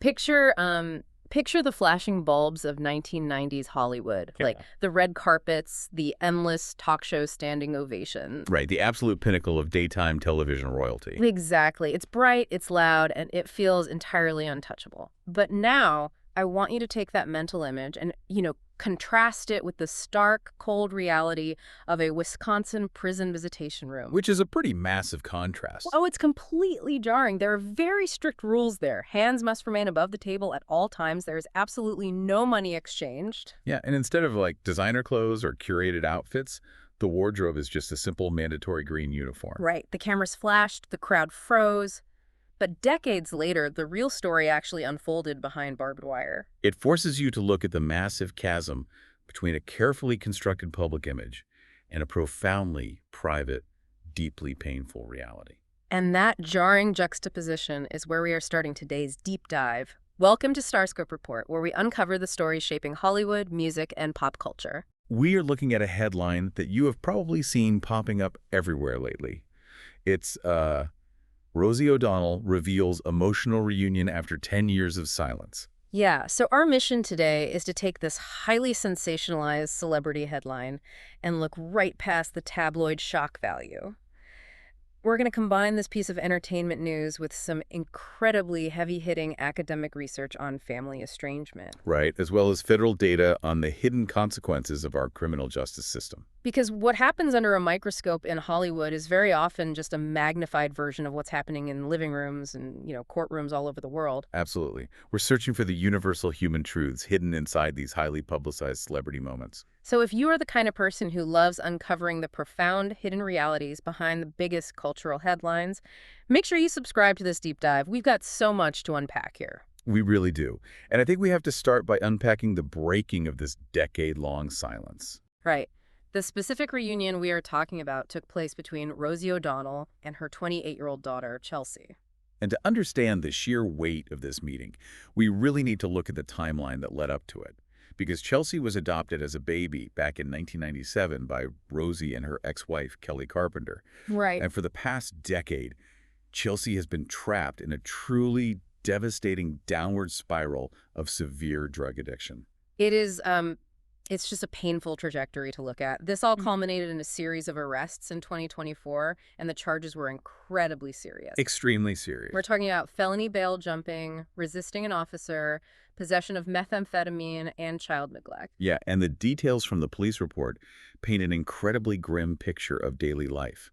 Picture the flashing bulbs of 1990s Hollywood, like the red carpets, the endless talk show standing ovations. Right, the absolute pinnacle of daytime television royalty. Exactly. It's bright, it's loud, and it feels entirely untouchable. But now I want you to take that mental image and, contrast it with the stark, cold reality of a Wisconsin prison visitation room. Which is a pretty massive contrast. Oh, it's completely jarring. There are very strict rules there. Hands must remain above the table at all times. There is absolutely no money exchanged. Yeah, and instead of like designer clothes or curated outfits, the wardrobe is just a simple mandatory green uniform. Right. The cameras flashed, the crowd froze. But decades later, the real story actually unfolded behind barbed wire. It forces you to look at the massive chasm between a carefully constructed public image and a profoundly private, deeply painful reality. And that jarring juxtaposition is where we are starting today's deep dive. Welcome to StarScope Report, where we uncover the stories shaping Hollywood, music, and pop culture. We are looking at a headline that you have probably seen popping up everywhere lately. It's, Rosie O'Donnell reveals emotional reunion after 10 years of silence. Yeah, so our mission today is to take this highly sensationalized celebrity headline and look right past the tabloid shock value. We're going to combine this piece of entertainment news with some incredibly heavy-hitting academic research on family estrangement. Right, as well as federal data on the hidden consequences of our criminal justice system. Because what happens under a microscope in Hollywood is very often just a magnified version of what's happening in living rooms and, courtrooms all over the world. Absolutely. We're searching for the universal human truths hidden inside these highly publicized celebrity moments. So if you are the kind of person who loves uncovering the profound hidden realities behind the biggest cultural headlines, make sure you subscribe to this deep dive. We've got so much to unpack here. We really do. And I think we have to start by unpacking the breaking of this decade-long silence. Right. The specific reunion we are talking about took place between Rosie O'Donnell and her 28-year-old daughter, Chelsea. And to understand the sheer weight of this meeting, we really need to look at the timeline that led up to it. Because Chelsea was adopted as a baby back in 1997 by Rosie and her ex-wife, Kelly Carpenter. Right. And for the past decade, Chelsea has been trapped in a truly devastating downward spiral of severe drug addiction. It is, it's just a painful trajectory to look at. This all culminated in a series of arrests in 2024, and the charges were incredibly serious. Extremely serious. We're talking about felony bail jumping, resisting an officer, possession of methamphetamine, and child neglect. Yeah, and the details from the police report paint an incredibly grim picture of daily life.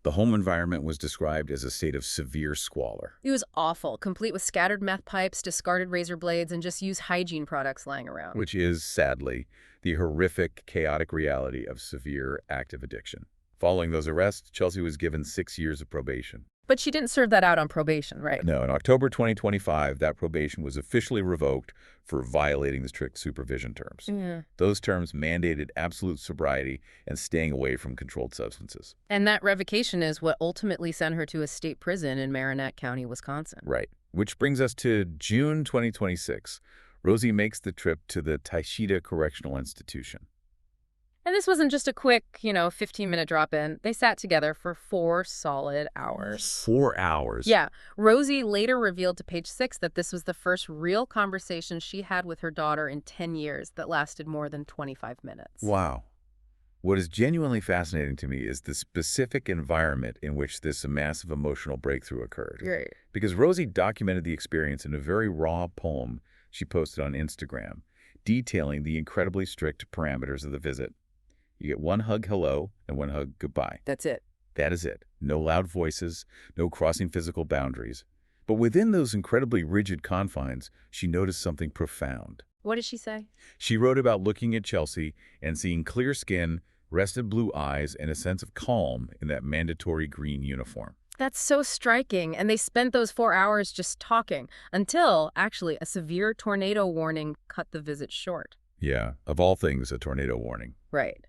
The home environment was described as a state of severe squalor. It was awful, complete with scattered meth pipes, discarded razor blades, and just used hygiene products lying around. Which is, sadly, the horrific, chaotic reality of severe active addiction. Following those arrests, Chelsea was given 6 years of probation. But she didn't serve that out on probation, right? No, in October 2025, that probation was officially revoked for violating the strict supervision terms. Yeah. Those terms mandated absolute sobriety and staying away from controlled substances. And that revocation is what ultimately sent her to a state prison in Marinette County, Wisconsin. Right. Which brings us to June 2026. Rosie makes the trip to the Taycheedah Correctional Institution. And this wasn't just a quick, 15-minute drop-in. They sat together for 4 solid hours. 4 hours? Yeah. Rosie later revealed to Page Six that this was the first real conversation she had with her daughter in 10 years that lasted more than 25 minutes. Wow. What is genuinely fascinating to me is the specific environment in which this massive emotional breakthrough occurred. Right. Because Rosie documented the experience in a very raw poem she posted on Instagram, detailing the incredibly strict parameters of the visit. You get one hug hello and one hug goodbye. That's it. That is it. No loud voices, no crossing physical boundaries. But within those incredibly rigid confines, she noticed something profound. What did she say? She wrote about looking at Chelsea and seeing clear skin, rested blue eyes, and a sense of calm in that mandatory green uniform. That's so striking. And they spent those 4 hours just talking until, actually, a severe tornado warning cut the visit short. Yeah, of all things, a tornado warning. Right.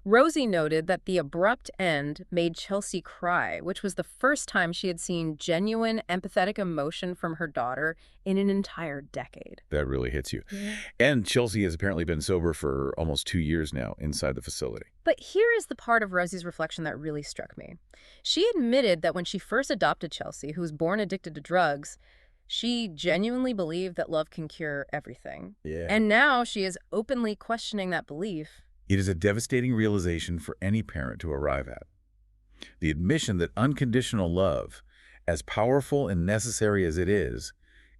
Rosie noted that the abrupt end made Chelsea cry, which was the first time she had seen genuine, empathetic emotion from her daughter in an entire decade. That really hits you. Yeah. And Chelsea has apparently been sober for almost 2 years now inside the facility. But here is the part of Rosie's reflection that really struck me. She admitted that when she first adopted Chelsea, who was born addicted to drugs, She genuinely believed that love can cure everything. Yeah. And now she is openly questioning that belief. It is a devastating realization for any parent to arrive at. The admission that unconditional love, as powerful and necessary as it is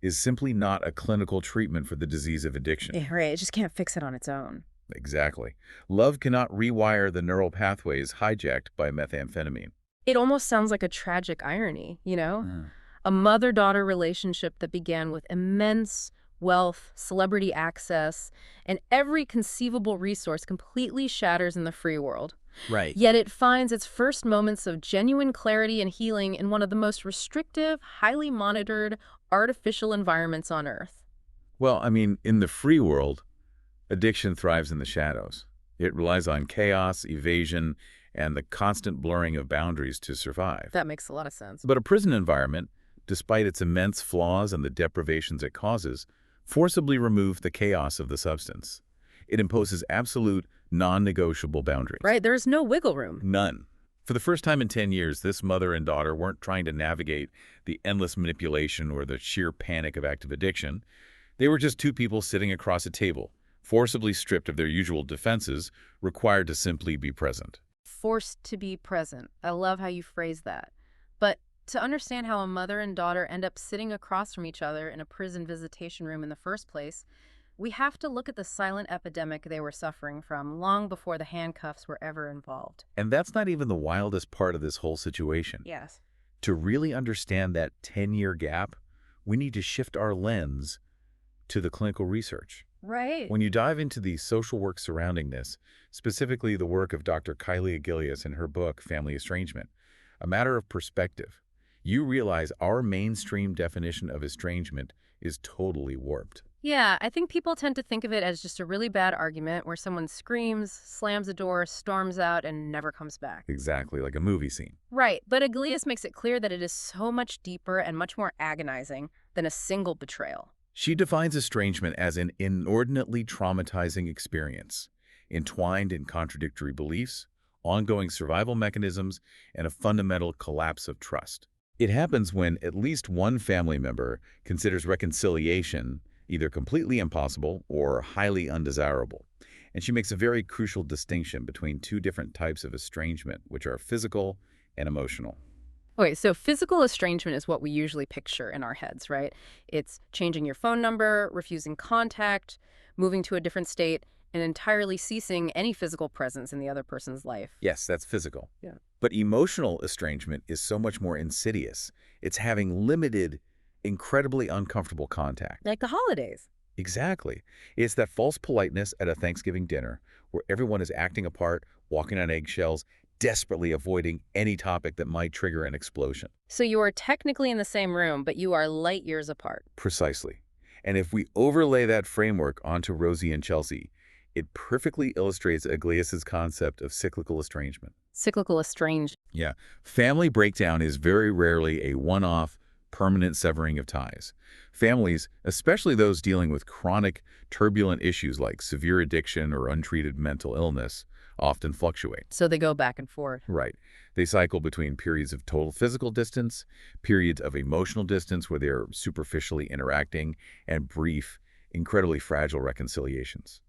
simply not a clinical treatment for the disease of addiction. Yeah, right. It just can't fix it on its own. Exactly. Love cannot rewire the neural pathways hijacked by methamphetamine. It almost sounds like a tragic irony, you know? A mother-daughter relationship that began with immense wealth, celebrity access, and every conceivable resource completely shatters in the free world. Right. Yet it finds its first moments of genuine clarity and healing in one of the most restrictive, highly monitored, artificial environments on Earth. Well, I mean, in the free world, addiction thrives in the shadows. It relies on chaos, evasion, and the constant blurring of boundaries to survive. That makes a lot of sense. But a prison environment, despite its immense flaws and the deprivations it causes, forcibly removes the chaos of the substance. It imposes absolute, non-negotiable boundaries. Right, there's no wiggle room. None. For the first time in 10 years, this mother and daughter weren't trying to navigate the endless manipulation or the sheer panic of active addiction. They were just two people sitting across a table, forcibly stripped of their usual defenses, required to simply be present. Forced to be present. I love how you phrase that. But to understand how a mother and daughter end up sitting across from each other in a prison visitation room in the first place, we have to look at the silent epidemic they were suffering from long before the handcuffs were ever involved. And that's not even the wildest part of this whole situation. Yes. To really understand that 10-year gap, we need to shift our lens to the clinical research. Right. When you dive into the social work surrounding this, specifically the work of Dr. Kylie Aguilius in her book, Family Estrangement, A Matter of Perspective, you realize our mainstream definition of estrangement is totally warped. Yeah, I think people tend to think of it as just a really bad argument where someone screams, slams a door, storms out, and never comes back. Exactly, like a movie scene. Right, but Aguilius makes it clear that it is so much deeper and much more agonizing than a single betrayal. She defines estrangement as an inordinately traumatizing experience, entwined in contradictory beliefs, ongoing survival mechanisms, and a fundamental collapse of trust. It happens when at least one family member considers reconciliation either completely impossible or highly undesirable. And she makes a very crucial distinction between two different types of estrangement, which are physical and emotional. Okay, so physical estrangement is what we usually picture in our heads, right? It's changing your phone number, refusing contact, moving to a different state, and entirely ceasing any physical presence in the other person's life. Yes, that's physical. Yeah. But emotional estrangement is so much more insidious. It's having limited, incredibly uncomfortable contact. Like the holidays. Exactly. It's that false politeness at a Thanksgiving dinner where everyone is acting apart, walking on eggshells, desperately avoiding any topic that might trigger an explosion. So you are technically in the same room, but you are light years apart. Precisely. And if we overlay that framework onto Rosie and Chelsea, it perfectly illustrates Aguilius's concept of cyclical estrangement. Cyclical estranged. Yeah. Family breakdown is very rarely a one-off, permanent severing of ties. Families, especially those dealing with chronic, turbulent issues like severe addiction or untreated mental illness, often fluctuate. So they go back and forth. Right. They cycle between periods of total physical distance, periods of emotional distance where they're superficially interacting, and brief, incredibly fragile reconciliations.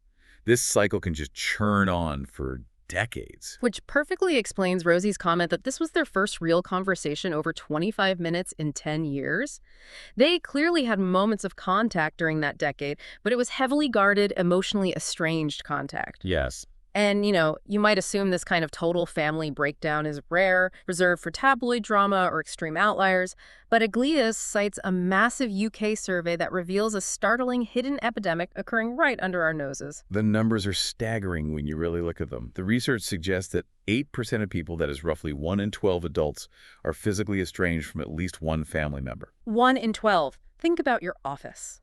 This cycle can just churn on for decades. Which perfectly explains Rosie's comment that this was their first real conversation over 25 minutes in 10 years. They clearly had moments of contact during that decade, but it was heavily guarded, emotionally estranged contact. Yes. And, you might assume this kind of total family breakdown is rare, reserved for tabloid drama or extreme outliers, but Aguilius cites a massive UK survey that reveals a startling hidden epidemic occurring right under our noses. The numbers are staggering when you really look at them. The research suggests that 8% of people, that is roughly 1 in 12 adults, are physically estranged from at least one family member. 1 in 12. Think about your office.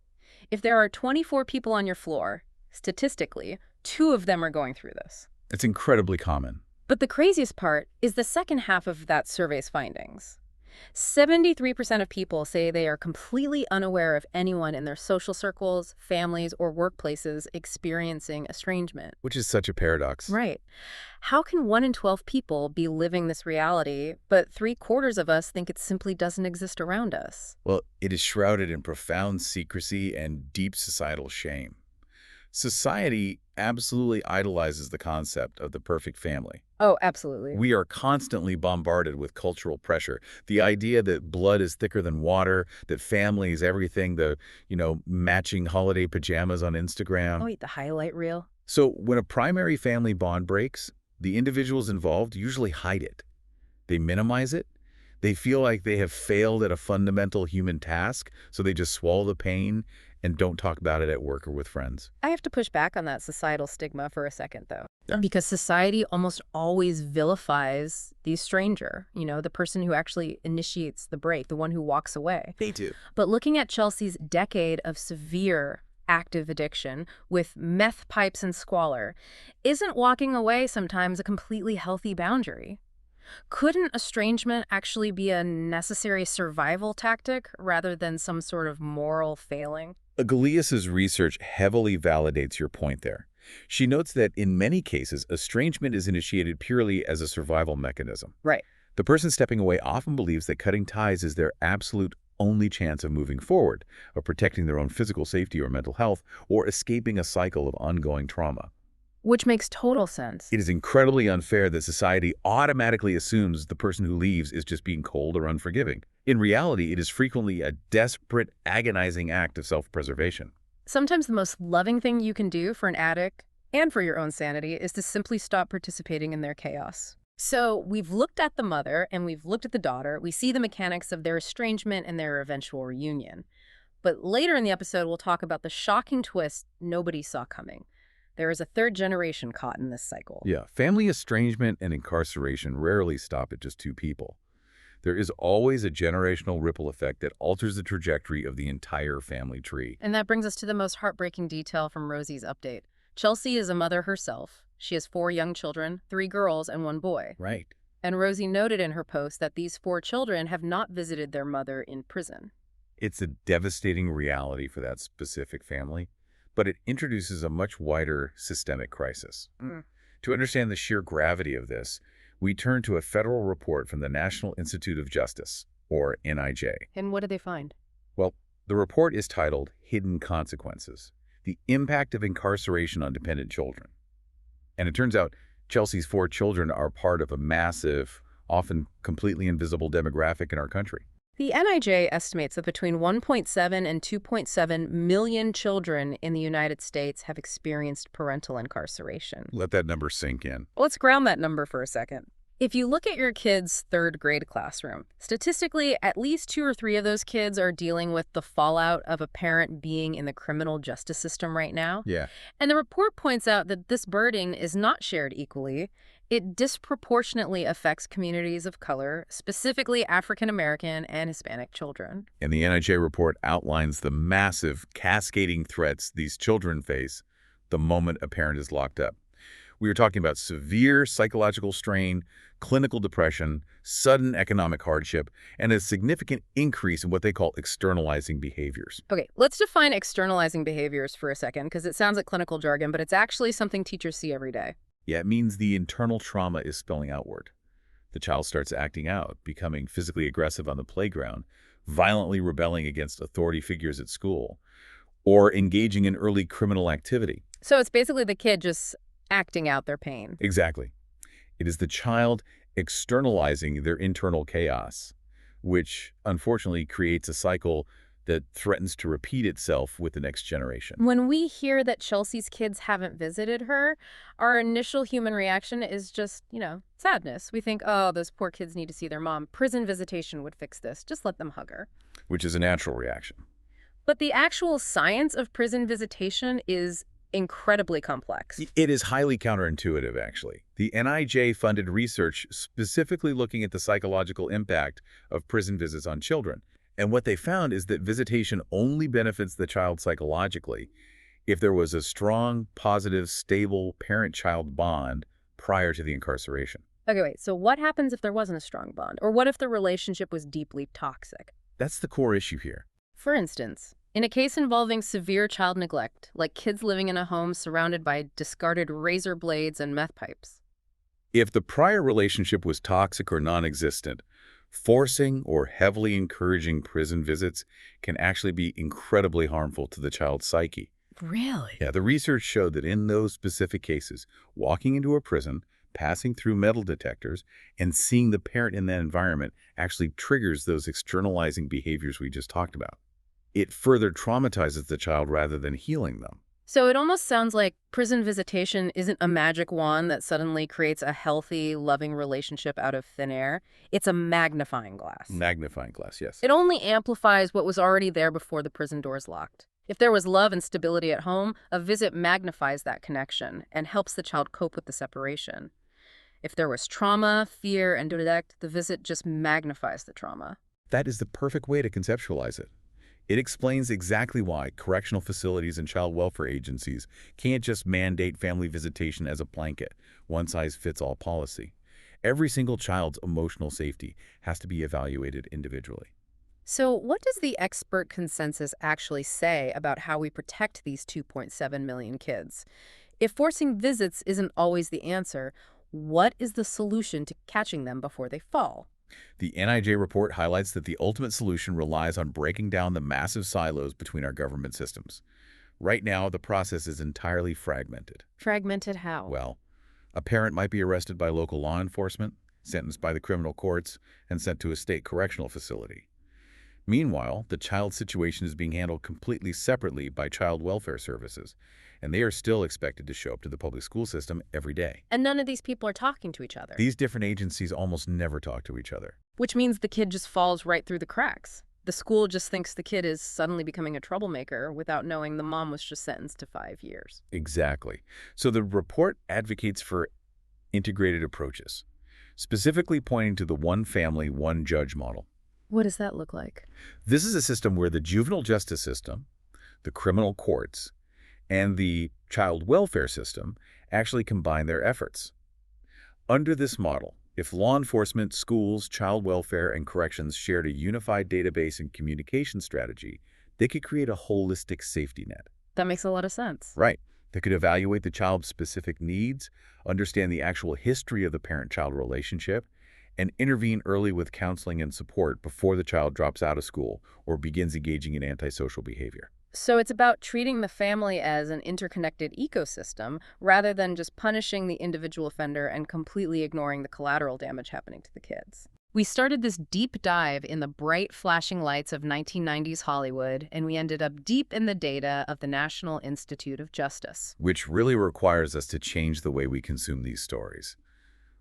If there are 24 people on your floor, statistically, 2 of them are going through this. It's incredibly common. But the craziest part is the second half of that survey's findings. 73% of people say they are completely unaware of anyone in their social circles, families, or workplaces experiencing estrangement. Which is such a paradox. Right. How can 1 in 12 people be living this reality, but 3/4 of us think it simply doesn't exist around us? Well, it is shrouded in profound secrecy and deep societal shame. Society absolutely idolizes the concept of the perfect family. Oh, absolutely. We are constantly bombarded with cultural pressure. The idea that blood is thicker than water, that family is everything, matching holiday pajamas on Instagram. Oh, wait, the highlight reel? So when a primary family bond breaks, the individuals involved usually hide it. They minimize it. They feel like they have failed at a fundamental human task, so they just swallow the pain and don't talk about it at work or with friends. I have to push back on that societal stigma for a second, though. Yeah. Because society almost always vilifies the stranger, the person who actually initiates the break, the one who walks away. They do. But looking at Chelsea's decade of severe active addiction with meth pipes and squalor, isn't walking away sometimes a completely healthy boundary? Couldn't estrangement actually be a necessary survival tactic rather than some sort of moral failing? Aguilius's research heavily validates your point there. She notes that in many cases, estrangement is initiated purely as a survival mechanism. Right. The person stepping away often believes that cutting ties is their absolute only chance of moving forward, of protecting their own physical safety or mental health, or escaping a cycle of ongoing trauma. Which makes total sense. It is incredibly unfair that society automatically assumes the person who leaves is just being cold or unforgiving. In reality, it is frequently a desperate, agonizing act of self-preservation. Sometimes the most loving thing you can do for an addict and for your own sanity is to simply stop participating in their chaos. So we've looked at the mother and we've looked at the daughter. We see the mechanics of their estrangement and their eventual reunion. But later in the episode, we'll talk about the shocking twist nobody saw coming. There is a third generation caught in this cycle. Yeah, family estrangement and incarceration rarely stop at just two people. There is always a generational ripple effect that alters the trajectory of the entire family tree. And that brings us to the most heartbreaking detail from Rosie's update. Chelsea is a mother herself. She has 4 young children, 3 girls and 1 boy. Right. And Rosie noted in her post that these 4 children have not visited their mother in prison. It's a devastating reality for that specific family, but it introduces a much wider systemic crisis. To understand the sheer gravity of this, we turn to a federal report from the National Institute of Justice, or NIJ. And what did they find? Well, the report is titled Hidden Consequences: The Impact of Incarceration on Dependent Children. And it turns out Chelsea's 4 children are part of a massive, often completely invisible demographic in our country. The NIJ estimates that between 1.7 and 2.7 million children in the United States have experienced parental incarceration. Let that number sink in. Let's ground that number for a second. If you look at your kid's 3rd grade classroom, statistically, at least 2 or 3 of those kids are dealing with the fallout of a parent being in the criminal justice system right now. Yeah. And the report points out that this burden is not shared equally. It disproportionately affects communities of color, specifically African American and Hispanic children. And the NIJ report outlines the massive, cascading threats these children face the moment a parent is locked up. We are talking about severe psychological strain, clinical depression, sudden economic hardship, and a significant increase in what they call externalizing behaviors. Okay, let's define externalizing behaviors for a second, because it sounds like clinical jargon, but it's actually something teachers see every day. Yeah, it means the internal trauma is spilling outward. The child starts acting out, becoming physically aggressive on the playground, violently rebelling against authority figures at school, or engaging in early criminal activity. So it's basically the kid just acting out their pain. Exactly. It is the child externalizing their internal chaos, which unfortunately creates a cycle that threatens to repeat itself with the next generation. When we hear that Chelsea's kids haven't visited her, our initial human reaction is just, sadness. We think, oh, those poor kids need to see their mom. Prison visitation would fix this. Just let them hug her. Which is a natural reaction. But the actual science of prison visitation is incredibly complex. It is highly counterintuitive, actually. The NIJ funded research specifically looking at the psychological impact of prison visits on children. And what they found is that visitation only benefits the child psychologically if there was a strong, positive, stable parent-child bond prior to the incarceration. Okay, wait, so what happens if there wasn't a strong bond? Or what if the relationship was deeply toxic? That's the core issue here. For instance, in a case involving severe child neglect, like kids living in a home surrounded by discarded razor blades and meth pipes. If the prior relationship was toxic or non-existent, forcing or heavily encouraging prison visits can actually be incredibly harmful to the child's psyche. Really? Yeah, the research showed that in those specific cases, walking into a prison, passing through metal detectors, and seeing the parent in that environment actually triggers those externalizing behaviors we just talked about. It further traumatizes the child rather than healing them. So it almost sounds like prison visitation isn't a magic wand that suddenly creates a healthy, loving relationship out of thin air. It's a magnifying glass. Magnifying glass, yes. It only amplifies what was already there before the prison doors locked. If there was love and stability at home, a visit magnifies that connection and helps the child cope with the separation. If there was trauma, fear, and neglect, the visit just magnifies the trauma. That is the perfect way to conceptualize it. It explains exactly why correctional facilities and child welfare agencies can't just mandate family visitation as a blanket, one-size-fits-all policy. Every single child's emotional safety has to be evaluated individually. So what does the expert consensus actually say about how we protect these 2.7 million kids? If forcing visits isn't always the answer, what is the solution to catching them before they fall? The NIJ report highlights that the ultimate solution relies on breaking down the massive silos between our government systems. Right now, the process is entirely fragmented. Fragmented how? Well, a parent might be arrested by local law enforcement, sentenced by the criminal courts, and sent to a state correctional facility. Meanwhile, the child's situation is being handled completely separately by child welfare services, and they are still expected to show up to the public school system every day. And none of these people are talking to each other. These different agencies almost never talk to each other. Which means the kid just falls right through the cracks. The school just thinks the kid is suddenly becoming a troublemaker without knowing the mom was just sentenced to 5 years. Exactly. So the report advocates for integrated approaches, specifically pointing to the one family, one judge model. What does that look like? This is a system where the juvenile justice system, the criminal courts, and the child welfare system actually combine their efforts. Under this model, if law enforcement, schools, child welfare, and corrections shared a unified database and communication strategy, they could create a holistic safety net. That makes a lot of sense. Right. They could evaluate the child's specific needs, understand the actual history of the parent-child relationship, and intervene early with counseling and support before the child drops out of school or begins engaging in antisocial behavior. So it's about treating the family as an interconnected ecosystem rather than just punishing the individual offender and completely ignoring the collateral damage happening to the kids. We started this deep dive in the bright flashing lights of 1990s Hollywood, and we ended up deep in the data of the National Institute of Justice. Which really requires us to change the way we consume these stories.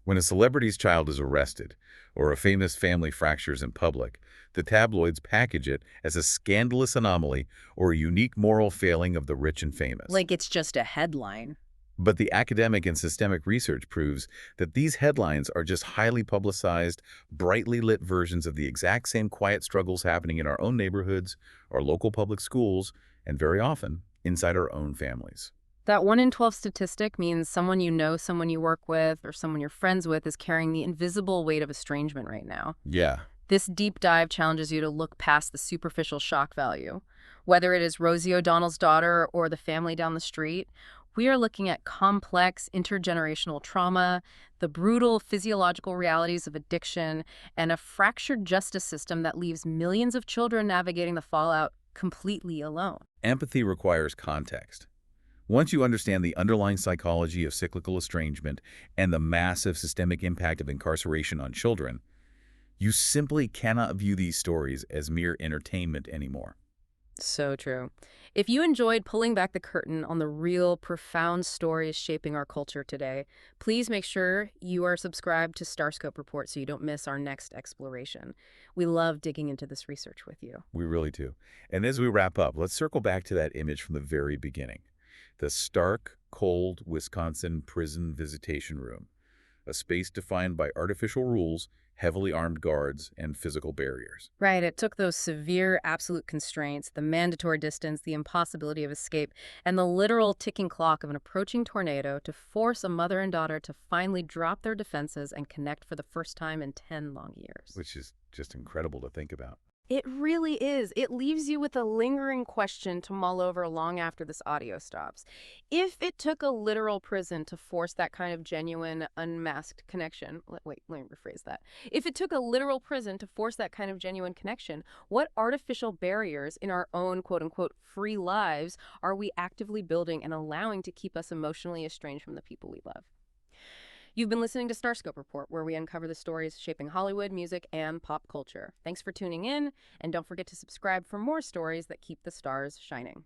When a celebrity's child is arrested or a famous family fractures in public, the tabloids package it as a scandalous anomaly or a unique moral failing of the rich and famous. Like it's just a headline. But the academic and systemic research proves that these headlines are just highly publicized, brightly lit versions of the exact same quiet struggles happening in our own neighborhoods, our local public schools, and very often inside our own families. That 1 in 12 statistic means someone you know, someone you work with, or someone you're friends with is carrying the invisible weight of estrangement right now. Yeah. This deep dive challenges you to look past the superficial shock value. Whether it is Rosie O'Donnell's daughter or the family down the street, we are looking at complex intergenerational trauma, the brutal physiological realities of addiction, and a fractured justice system that leaves millions of children navigating the fallout completely alone. Empathy requires context. Once you understand the underlying psychology of cyclical estrangement and the massive systemic impact of incarceration on children, you simply cannot view these stories as mere entertainment anymore. So true. If you enjoyed pulling back the curtain on the real, profound stories shaping our culture today, please make sure you are subscribed to StarScope Report so you don't miss our next exploration. We love digging into this research with you. We really do. And as we wrap up, let's circle back to that image from the very beginning. The stark, cold Wisconsin prison visitation room. a space defined by artificial rules, heavily armed guards, and physical barriers. Right, it took those severe absolute constraints, the mandatory distance, the impossibility of escape, and the literal ticking clock of an approaching tornado to force a mother and daughter to finally drop their defenses and connect for the first time in 10 long years. Which is just incredible to think about. It really is. It leaves you with a lingering question to mull over long after this audio stops. If it took a literal prison to force that kind of genuine, unmasked connection, wait, let me rephrase that. If it took a literal prison to force that kind of genuine connection, what artificial barriers in our own quote-unquote free lives are we actively building and allowing to keep us emotionally estranged from the people we love? You've been listening to StarScope Report, where we uncover the stories shaping Hollywood, music, and pop culture. Thanks for tuning in, and don't forget to subscribe for more stories that keep the stars shining.